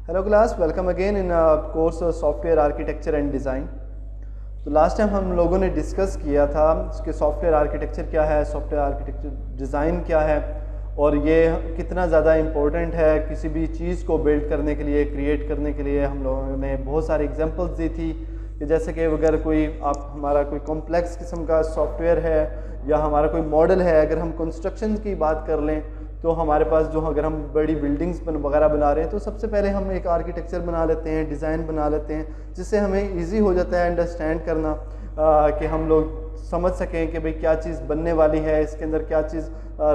Hello class, welcome again in course software architecture and design. तो last time हम लोगों ने डिस्कस किया था कि सॉफ्टवेयर आर्किटेक्चर क्या है, सॉफ्टवेयर आर्किटेक्चर डिज़ाइन क्या है और ये कितना ज़्यादा इम्पोर्टेंट है किसी भी चीज़ को बिल्ड करने के लिए, क्रिएट करने के लिए। हम लोगों ने बहुत सारी एग्जांपल्स दी थी कि जैसे कि अगर कोई हमारा कोई कॉम्प्लेक्स किस्म का सॉफ्टवेयर है या हमारा कोई मॉडल है, अगर हम कंस्ट्रक्शन की बात कर लें तो हमारे पास जो अगर हम बड़ी बिल्डिंग्स वगैरह बना रहे हैं तो सबसे पहले हम एक आर्किटेक्चर बना लेते हैं, डिज़ाइन बना लेते हैं, जिससे हमें इजी हो जाता है अंडरस्टैंड करना कि हम लोग समझ सकें कि भाई क्या चीज़ बनने वाली है, इसके अंदर क्या चीज़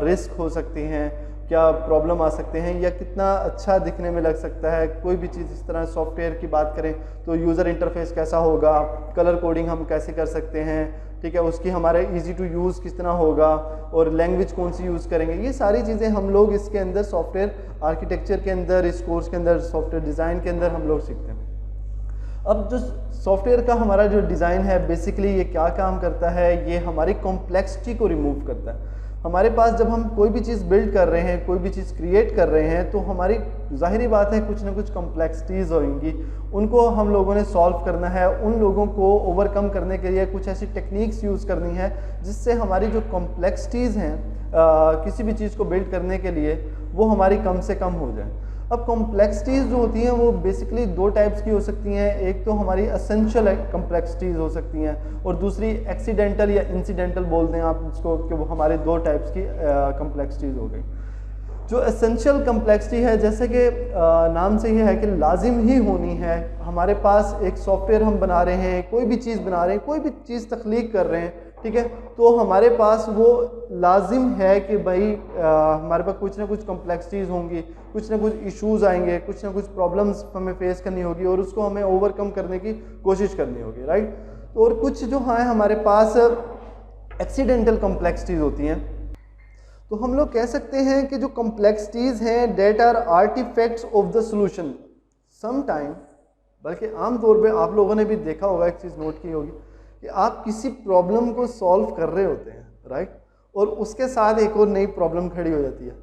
रिस्क हो सकती हैं, क्या प्रॉब्लम आ सकते हैं या कितना अच्छा दिखने में लग सकता है। कोई भी चीज़ इस तरह सॉफ्टवेयर की बात करें तो यूज़र इंटरफेस कैसा होगा, कलर कोडिंग हम कैसे कर सकते हैं, ठीक है, उसकी हमारे इजी टू यूज़ किस तरह होगा और लैंग्वेज कौन सी यूज़ करेंगे। ये सारी चीज़ें हम लोग इसके अंदर सॉफ्टवेयर आर्किटेक्चर के अंदर, इस कोर्स के अंदर, सॉफ्टवेयर डिज़ाइन के अंदर हम लोग सीखते हैं। अब जो सॉफ्टवेयर का हमारा जो डिज़ाइन है, बेसिकली ये क्या काम करता है, ये हमारी कॉम्प्लेक्सिटी को रिमूव करता है। हमारे पास जब हम कोई भी चीज़ बिल्ड कर रहे हैं, कोई भी चीज़ क्रिएट कर रहे हैं, तो हमारी ज़ाहिरी बात है कुछ ना कुछ कॉम्प्लेक्सिटीज़ होंगी, उनको हम लोगों ने सॉल्व करना है। उन लोगों को ओवरकम करने के लिए कुछ ऐसी टेक्निक्स यूज़ करनी है जिससे हमारी जो कॉम्प्लेक्सिटीज़ हैं किसी भी चीज़ को बिल्ड करने के लिए, वो हमारी कम से कम हो जाए। अब कॉम्प्लेक्सिटीज़ जो होती हैं वो बेसिकली दो टाइप्स की हो सकती हैं। एक तो हमारी एसेंशियल कॉम्प्लेक्सिटीज़ हो सकती हैं और दूसरी एक्सीडेंटल या इंसिडेंटल बोल दें आप इसको, कि वो हमारे दो टाइप्स की कॉम्प्लेक्सिटीज़ हो गई। जो एसेंशियल कॉम्प्लेक्सिटी है, जैसे कि नाम से ही है कि लाजिम ही होनी है। हमारे पास एक सॉफ्टवेयर हम बना रहे हैं, कोई भी चीज़ बना रहे हैं, कोई भी चीज़ तख्लीक कर रहे हैं, ठीक है, तो हमारे पास वो लाजिम है कि भाई हमारे पास कुछ ना कुछ कॉम्प्लेक्सिटीज़ होंगी, कुछ ना कुछ इश्यूज़ आएंगे, कुछ ना कुछ प्रॉब्लम्स हमें फेस करनी होगी और उसको हमें ओवरकम करने की कोशिश करनी होगी, राइट। तो और कुछ जो है हमारे पास एक्सीडेंटल कॉम्प्लेक्सिटीज़ होती हैं। तो हम लोग कह सकते हैं कि जो कॉम्प्लेक्सिटीज़ हैं that are artifacts of the solution some time. बल्कि आम तौर पे आप लोगों ने भी देखा होगा, एक चीज़ नोट की होगी कि आप किसी प्रॉब्लम को सॉल्व कर रहे होते हैं, राइट, और उसके साथ एक और नई प्रॉब्लम खड़ी हो जाती है।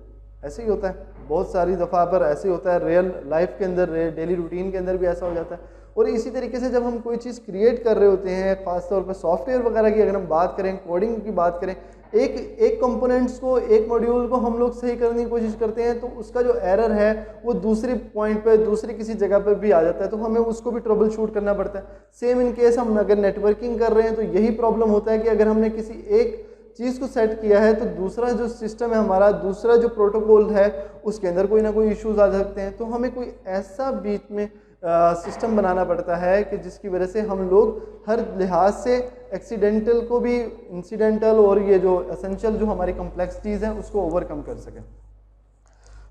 ऐसे ही होता है, बहुत सारी दफ़ा पर ऐसे होता है, रियल लाइफ के अंदर, डेली रूटीन के अंदर भी ऐसा हो जाता है। और इसी तरीके से जब हम कोई चीज़ क्रिएट कर रहे होते हैं, ख़ासतौर पर सॉफ्टवेयर वगैरह की अगर हम बात करें, कोडिंग की बात करें, एक कंपोनेंट्स को, एक मॉड्यूल को हम लोग सही करने की कोशिश करते हैं तो उसका जो एरर है वो दूसरी पॉइंट पे, दूसरी किसी जगह पर भी आ जाता है, तो हमें उसको भी ट्रबल शूट करना पड़ता है। सेम इन केस हम अगर नेटवर्किंग कर रहे हैं तो यही प्रॉब्लम होता है कि अगर हमने किसी एक चीज़ को सेट किया है तो दूसरा जो सिस्टम है हमारा, दूसरा जो प्रोटोकॉल है, उसके अंदर कोई ना कोई इश्यूज आ सकते हैं। तो हमें कोई ऐसा बीच में सिस्टम बनाना पड़ता है कि जिसकी वजह से हम लोग हर लिहाज से एक्सीडेंटल को भी इंसिडेंटल और ये जो एसेंशियल जो हमारी कॉम्प्लेक्सिटीज़ हैं उसको ओवरकम कर सकें।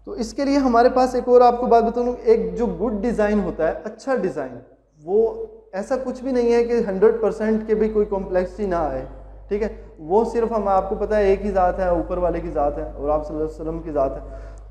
तो इसके लिए हमारे पास एक और आपको बात बताऊँ, एक जो गुड डिज़ाइन होता है, अच्छा डिज़ाइन, वो ऐसा कुछ भी नहीं है कि 100% के भी कोई कॉम्प्लेक्सिटी ना आए, ठीक है। वो सिर्फ हम, आपको पता है, एक ही ज़ात है, ऊपर वाले की ज़ात है और आप सल्लल्लाहु अलैहि वसल्लम की ज़ात है।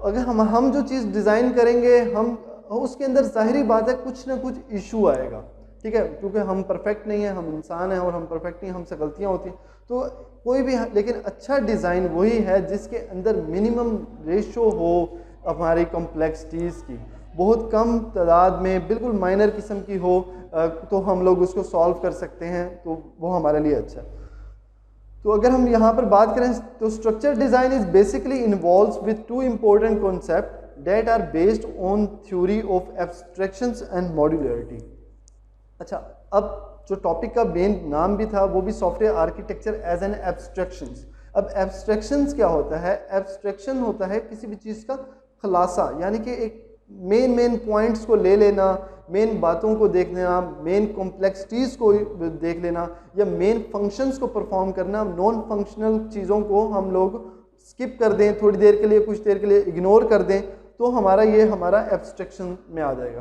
अगर हम जो चीज़ डिज़ाइन करेंगे, हम उसके अंदर ज़ाहिरी बात है कुछ ना कुछ इशू आएगा, ठीक है, क्योंकि हम परफेक्ट नहीं है, हम इंसान हैं और हम परफेक्ट नहीं, हमसे गलतियाँ होती हैं। तो कोई भी, लेकिन अच्छा डिज़ाइन वही है जिसके अंदर मिनिमम रेशो हो हमारी कॉम्प्लेक्सिटीज़ की, बहुत कम तादाद में, बिल्कुल माइनर किस्म की हो, तो हम लोग उसको सॉल्व कर सकते हैं, तो वो हमारे लिए अच्छा है। तो अगर हम यहाँ पर बात करें तो structure design is basically involves with two important concept that are based on theory of abstractions and modularity। अच्छा, अब जो टॉपिक का मेन नाम भी था वो भी software architecture as an abstractions. अब एब्स्ट्रैक्शंस क्या होता है? एब्स्ट्रैक्शन होता है किसी भी चीज़ का खुलासा, यानी कि एक मेन पॉइंट्स को ले लेना, मेन बातों को देख लेना, मेन कॉम्प्लेक्सिटीज़ को देख लेना या मेन फंक्शंस को परफॉर्म करना। नॉन फंक्शनल चीज़ों को हम लोग स्किप कर दें, थोड़ी देर के लिए, कुछ देर के लिए इग्नोर कर दें, तो हमारा एब्स्ट्रैक्शन में आ जाएगा,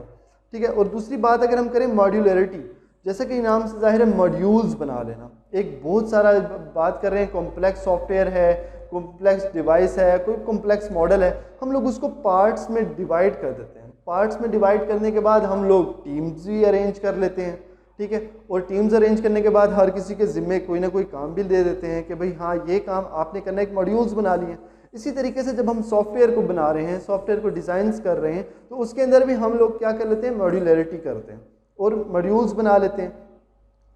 ठीक है। और दूसरी बात अगर हम करें मॉड्यूलरिटी, जैसे कि नाम से जाहिर है मॉड्यूल्स बना लेना। एक बहुत सारा बात कर रहे हैं, कॉम्प्लेक्स सॉफ्टवेयर है, कॉम्प्लेक्स डिवाइस है, कोई कॉम्प्लेक्स मॉडल है, हम लोग उसको पार्ट्स में डिवाइड कर देते हैं। पार्ट्स में डिवाइड करने के बाद हम लोग टीम्स भी अरेंज कर लेते हैं, ठीक है। और टीम्स अरेंज करने के बाद हर किसी के ज़िम्मे कोई ना कोई काम भी दे देते हैं कि भाई हाँ ये काम आपने करना है, एक मॉड्यूल्स बना लिए। इसी तरीके से जब हम सॉफ्टवेयर को बना रहे हैं, सॉफ्टवेयर को डिज़ाइंस कर रहे हैं, तो उसके अंदर भी हम लोग क्या कर लेते हैं, मॉड्यूलरिटी करते हैं और मॉड्यूल्स बना लेते हैं।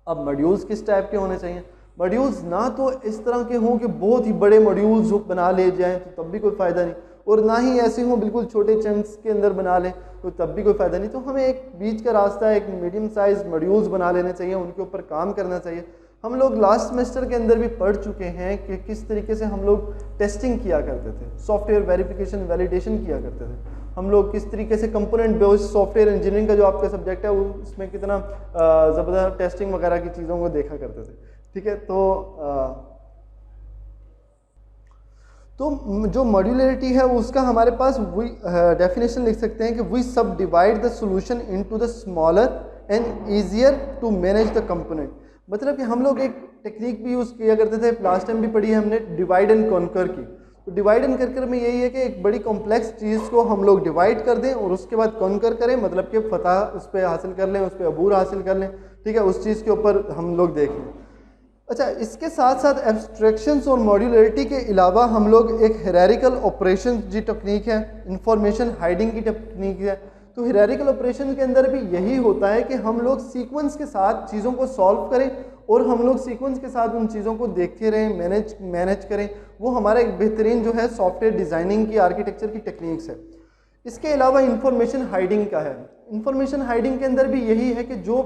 अब मॉड्यूल्स किस टाइप के होने चाहिए? मॉड्यूल्स ना तो इस तरह के हों कि बहुत ही बड़े मॉड्यूल्स बना ले जाएं तो तब भी कोई फ़ायदा नहीं, और ना ही ऐसे हों बिल्कुल छोटे चंक्स के अंदर बना लें तो तब भी कोई फ़ायदा नहीं। तो हमें एक बीच का रास्ता, एक मीडियम साइज मॉड्यूल्स बना लेने चाहिए, उनके ऊपर काम करना चाहिए। हम लोग लास्ट सेमेस्टर के अंदर भी पढ़ चुके हैं कि किस तरीके से हम लोग टेस्टिंग किया करते थे, सॉफ्टवेयर वेरिफिकेशन वैलिडेशन किया करते थे, हम लोग किस तरीके से कंपोनेंट बेस्ड सॉफ्टवेयर इंजीनियरिंग का जो आपका सब्जेक्ट है वो उसमें कितना ज़बरदस्त टेस्टिंग वगैरह की चीज़ों को देखा करते थे। ठीक है, तो जो मॉड्यूलरिटी है उसका हमारे पास वही डेफिनेशन लिख सकते हैं कि we subdivide the solution into the smaller and easier to manage the component. मतलब कि हम लोग एक टेक्निक भी यूज़ किया करते थे, लास्ट टाइम भी पढ़ी है हमने, डिवाइड एंड कॉन्कर की। तो डिवाइड एंड कॉन्कर में यही है कि एक बड़ी कॉम्प्लेक्स चीज़ को हम लोग डिवाइड कर दें और उसके बाद कॉन्कर करें, मतलब कि फतह उस पर हासिल कर लें, उस पर अबूर हासिल कर लें। ठीक है, उस चीज़ के ऊपर हम लोग देख लें। अच्छा, इसके साथ साथ एब्स्ट्रैक्शंस और मॉड्यूलरिटी के अलावा हम लोग एक हायरार्किकल ऑपरेशन जी टेक्निक है, इंफॉर्मेशन हाइडिंग की टेक्निक है। तो हायरार्किकल ऑपरेशन के अंदर भी यही होता है कि हम लोग सीक्वेंस के साथ चीज़ों को सॉल्व करें और हम लोग सीक्वेंस के साथ उन चीज़ों को देखते रहें, मैनेज करें। वो हमारा एक बेहतरीन जो है सॉफ्टवेयर डिज़ाइनिंग की, आर्किटेक्चर की टेक्निक्स है। इसके अलावा इंफॉर्मेशन हाइडिंग का है। इंफॉर्मेशन हाइडिंग के अंदर भी यही है कि जो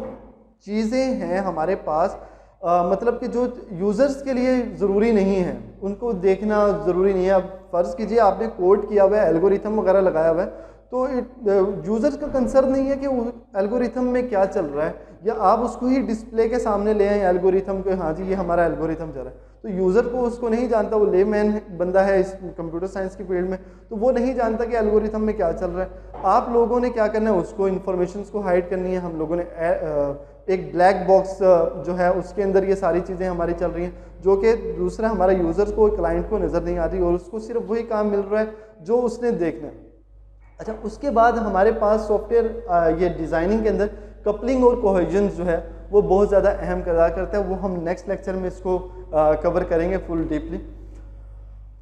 चीज़ें हैं हमारे पास मतलब कि जो यूज़र्स के लिए ज़रूरी नहीं है उनको देखना ज़रूरी नहीं है। अब फ़र्ज़ कीजिए आपने कोड किया हुआ है, एल्गोरिथम वगैरह लगाया हुआ है, तो यूज़र्स का कंसर्न नहीं है कि एल्गोरिथम में क्या चल रहा है, या आप उसको ही डिस्प्ले के सामने ले आए एल्गोरिथम को, हाँ जी ये हमारा एल्गोरिथम चल रहा है। तो यूज़र को उसको नहीं जानता, वो लेमैन बंदा है इस कंप्यूटर साइंस की फील्ड में, तो वो नहीं जानता कि एल्गोरिथम में क्या चल रहा है। आप लोगों ने क्या करना है, उसको इन्फॉर्मेशन को हाइड करनी है। हम लोगों ने एक ब्लैक बॉक्स जो है उसके अंदर ये सारी चीज़ें हमारी चल रही हैं, जो कि दूसरा हमारा यूज़र्स को, क्लाइंट को नज़र नहीं आती और उसको सिर्फ वही काम मिल रहा है जो उसने देखना है। अच्छा, उसके बाद हमारे पास सॉफ्टवेयर ये डिज़ाइनिंग के अंदर कपलिंग और कोहेजन जो है वो बहुत ज़्यादा अहम किरदार करता है। वो हम नेक्स्ट लेक्चर में इसको कवर करेंगे फुल डीपली।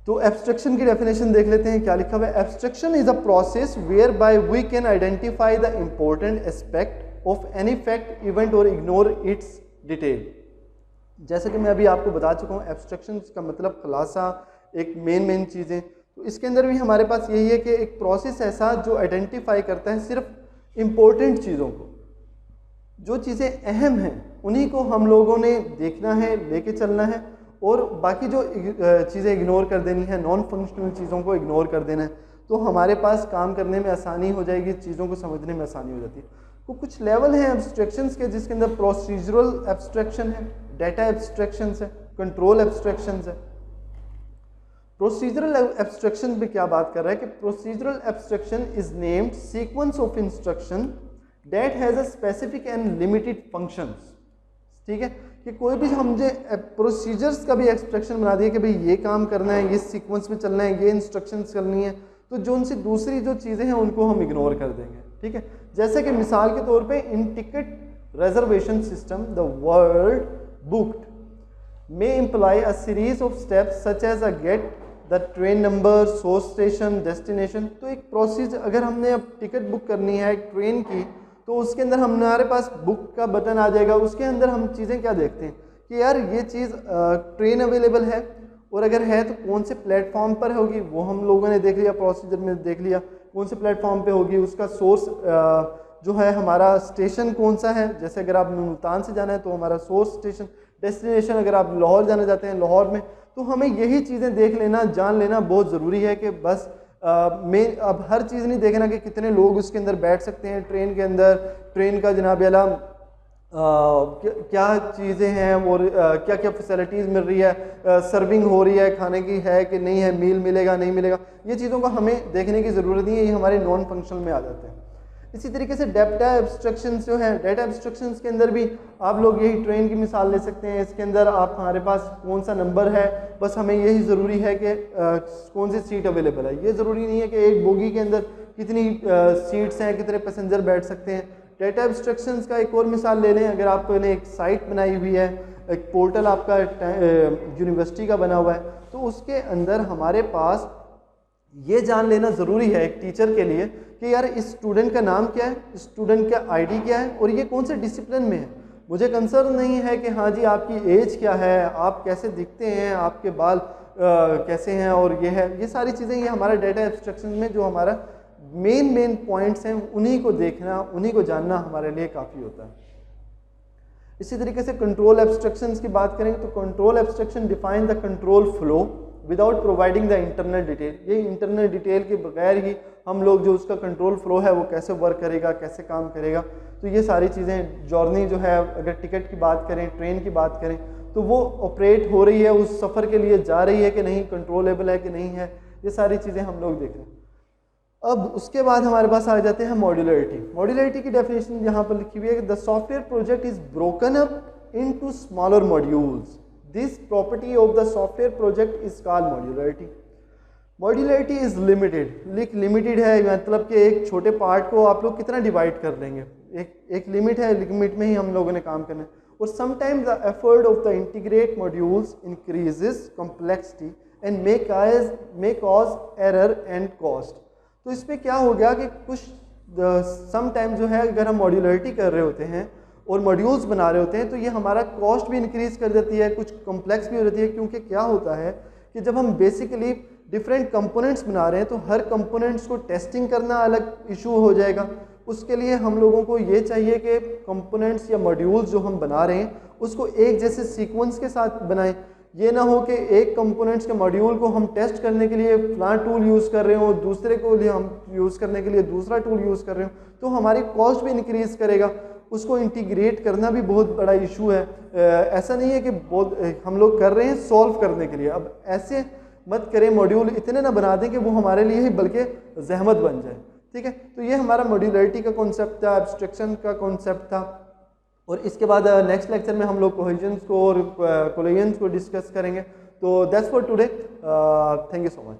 तो एब्स्ट्रैक्शन की डेफिनेशन देख लेते हैं, क्या लिखा हुआ है। Abstraction is a process whereby we can identify the important aspect of any fact, event और इग्नोर इट्स डिटेल। जैसे कि मैं अभी आपको बता चुका हूँ, एब्स्ट्रैक्शन का मतलब खुलासा, एक मेन चीज़ें। तो इसके अंदर भी हमारे पास यही है कि एक प्रोसेस ऐसा जो आइडेंटिफाई करता है सिर्फ इम्पोर्टेंट चीज़ों को, जो चीज़ें अहम हैं उन्हीं को हम लोगों ने देखना है, लेके चलना है, और बाकी जो चीज़ें इग्नोर कर देनी है, नॉन फंक्शनल चीज़ों को इग्नोर कर देना है, तो हमारे पास काम करने में आसानी हो जाएगी, चीज़ों को समझने में आसानी हो जाती है। तो कुछ लेवल हैं एब्स्ट्रैक्शंस के, जिसके अंदर प्रोसीजरल एब्स्ट्रैक्शन है, डाटा एब्स्ट्रैक्शंस है, कंट्रोल एब्स्ट्रैक्शंस है। प्रोसीजरल एब्स्ट्रैक्शन में क्या बात कर रहा है कि procedural abstraction is named sequence of instruction that has a specific and limited functions. ठीक है, कि कोई भी हमने प्रोसीजर्स का भी एब्स्ट्रैक्शन बना दिया कि भाई ये काम करना है, ये सीक्वेंस में चलना है, ये इंस्ट्रक्शंस करनी है, तो जो उनसे दूसरी जो चीज़ें हैं उनको हम इग्नोर कर देंगे। ठीक है, जैसे कि मिसाल के तौर पे in ticket reservation system the word booked may imply a series of steps such as a get the train number, source station, destination। तो एक प्रोसेस, अगर हमने अब टिकट बुक करनी है एक ट्रेन की, तो उसके अंदर हमारे पास बुक का बटन आ जाएगा। उसके अंदर हम चीज़ें क्या देखते हैं कि यार ये चीज़ ट्रेन अवेलेबल है, और अगर है तो कौन से प्लेटफॉर्म पर होगी, वो हम लोगों ने देख लिया, प्रोसीजर में देख लिया कौन से प्लेटफॉर्म पे होगी। उसका सोर्स जो है हमारा स्टेशन कौन सा है, जैसे अगर आप मुल्तान से जाना है तो हमारा सोर्स स्टेशन, डेस्टिनेशन अगर आप लाहौर जाना चाहते हैं लाहौर में, तो हमें यही चीज़ें देख लेना, जान लेना बहुत ज़रूरी है कि बस में अब हर चीज़ नहीं देखना कि कितने लोग उसके अंदर बैठ सकते हैं ट्रेन के अंदर, ट्रेन का जनाब आला क्या चीज़ें हैं और क्या क्या फैसिलिटीज़ मिल रही है, सर्विंग हो रही है, खाने की है कि नहीं है, मील मिलेगा नहीं मिलेगा, ये चीज़ों को हमें देखने की ज़रूरत नहीं है, ये हमारे नॉन फंक्शनल में आ जाते हैं। इसी तरीके से डाटा एब्स्ट्रैक्शंस जो है, डाटा एब्स्ट्रैक्शंस के अंदर भी आप लोग यही ट्रेन की मिसाल ले सकते हैं। इसके अंदर आप हमारे पास कौन सा नंबर है, बस हमें यही ज़रूरी है कि कौन सी सीट अवेलेबल है। ये ज़रूरी नहीं है कि एक बोगी के अंदर कितनी सीट्स हैं, कितने पैसेंजर बैठ सकते हैं। डाटा एब्स्ट्रैक्शंस का एक और मिसाल ले लें, अगर आपने एक साइट बनाई हुई है, एक पोर्टल आपका यूनिवर्सिटी का बना हुआ है, तो उसके अंदर हमारे पास ये जान लेना ज़रूरी है एक टीचर के लिए कि यार इस स्टूडेंट का नाम क्या है, इस स्टूडेंट का आईडी क्या है और ये कौन से डिसिप्लिन में है। मुझे कंसर्न नहीं है कि हाँ जी आपकी एज क्या है, आप कैसे दिखते हैं, आपके बाल कैसे हैं और ये है, ये सारी चीज़ें ये हमारा डेटा एब्स्ट्रैक्शन में जो हमारा मेन पॉइंट्स हैं उन्हीं को देखना, उन्हीं को जानना हमारे लिए काफ़ी होता है। इसी तरीके से कंट्रोल एब्स्ट्रैक्शंस की बात करेंगे तो control abstraction define the control flow without providing the internal detail. ये इंटरनल डिटेल के बगैर ही हम लोग जो उसका कंट्रोल फ्लो है वो कैसे वर्क करेगा, कैसे काम करेगा। तो ये सारी चीज़ें, जर्नी जो है अगर टिकट की बात करें, ट्रेन की बात करें तो वो ऑपरेट हो रही है, उस सफ़र के लिए जा रही है कि नहीं, कंट्रोलेबल है कि नहीं है, ये सारी चीज़ें हम लोग देख रहे हैं। अब उसके बाद हमारे पास आ जाते हैं मॉड्यूलरिटी। मॉड्यूलरिटी की डेफिनेशन यहाँ पर लिखी हुई है कि the software project is broken up into smaller modules. This property of the software project is called modularity. Modularity is limited, limited है, मतलब कि एक छोटे पार्ट को आप लोग कितना डिवाइड कर लेंगे, एक लिमिट है, लिमिट में ही हम लोगों ने काम करना है। और sometimes the effort of the integrate modules increases complexity and may cause error and cost. तो इसमें क्या हो गया कि कुछ समटाइम्स जो है अगर हम मॉड्यूलरिटी कर रहे होते हैं और मॉड्यूल्स बना रहे होते हैं तो ये हमारा कॉस्ट भी इंक्रीज कर देती है, कुछ कॉम्प्लेक्स भी हो जाती है। क्योंकि क्या होता है कि जब हम बेसिकली डिफरेंट कंपोनेंट्स बना रहे हैं तो हर कंपोनेंट्स को टेस्टिंग करना अलग इशू हो जाएगा। उसके लिए हम लोगों को ये चाहिए कि कंपोनेंट्स या मॉड्यूल्स जो हम बना रहे हैं उसको एक जैसे सीक्वेंस के साथ बनाएं। ये ना हो कि एक कंपोनेंट्स के मॉड्यूल को हम टेस्ट करने के लिए फलां टूल यूज़ कर रहे हो, दूसरे को लिए हम यूज़ करने के लिए दूसरा टूल यूज़ कर रहे हो, तो हमारी कॉस्ट भी इंक्रीज करेगा। उसको इंटीग्रेट करना भी बहुत बड़ा इशू है। ऐसा नहीं है कि बहुत हम लोग कर रहे हैं सॉल्व करने के लिए। अब ऐसे मत करें, मॉड्यूल इतने ना बना दें कि वो हमारे लिए ही बल्कि जहमत बन जाए। ठीक है, तो ये हमारा मॉड्यूलरिटी का कॉन्सेप्ट था, एब्स्ट्रैक्शन का कॉन्सेप्ट था। और इसके बाद नेक्स्ट लेक्चर में हम लोग कोहेजन्स को और कोलिजन्स को डिस्कस करेंगे। तो that's for today, thank you so much.